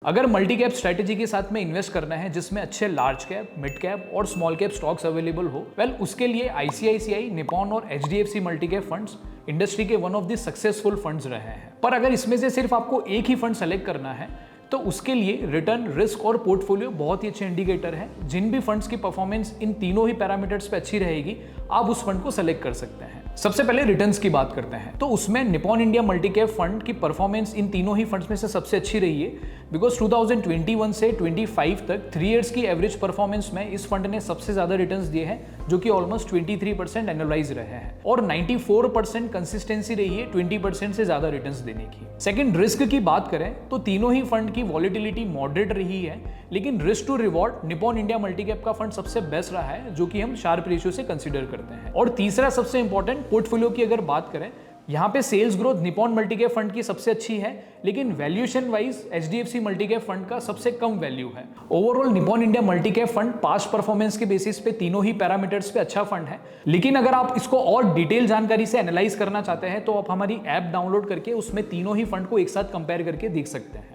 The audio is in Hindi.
अगर मल्टी कैप स्ट्रेटेजी के साथ में इन्वेस्ट करना है जिसमें अच्छे लार्ज कैप, मिड कैप और स्मॉल कैप स्टॉक्स अवेलेबल हो, उसके लिए आईसीआईसीआई, निपॉन और HDFC multi cap funds industry के one of the successful funds रहे हैं। पर अगर इसमें से सिर्फ आपको एक ही फंड सेलेक्ट करना है तो उसके लिए रिटर्न, रिस्क और पोर्टफोलियो बहुत ही अच्छे इंडिकेटर है। जिन भी फंड्स की परफॉर्मेंस इन तीनों ही पैरामीटर्स पे अच्छी रहेगी, आप उस फंड को सेलेक्ट कर सकते हैं। सबसे पहले रिटर्न्स की बात करते हैं तो उसमें Nippon India multi cap fund की परफॉर्मेंस इन तीनों ही फंड्स में से सबसे अच्छी रही है, बिकॉज 2021 से 25 तक 3 इयर्स की एवरेज परफॉर्मेंस में इस फंड ने सबसे ज्यादा रिटर्न्स दिए हैं, जो कि ऑलमोस्ट 23% एनुअलाइज रहे हैं और 94% कंसिस्टेंसी रही है 20% से ज्यादा रिटर्न्स देने की। सेकंड, रिस्क की बात करें तो तीनों ही फंड की वॉलिटिलिटी मॉडरेट रही है, लेकिन risk to reward Nippon India multi cap का फंड सबसे बेस्ट रहा है, जो कि हम शार्प रेशियो से कंसीडर करते हैं। और तीसरा सबसे इंपॉर्टेंट, पोर्टफोलियो की अगर बात करें, यहाँ पे sales growth Nippon multi cap fund की सबसे अच्छी है, लेकिन valuation wise HDFC multi cap fund का सबसे कम वैल्यू है। Overall Nippon India multi cap fund past performance के बेसिस पे तीनों ही पैरामीटर्स पे अच्छा फंड है, लेकिन अगर आप इसको और डिटेल जानकारी से एनालाइज करना चाहते हैं तो आप हमारी ऐप डाउनलोड करके उसमें तीनों ही फंड को एक साथ कंपेयर करके देख सकते हैं।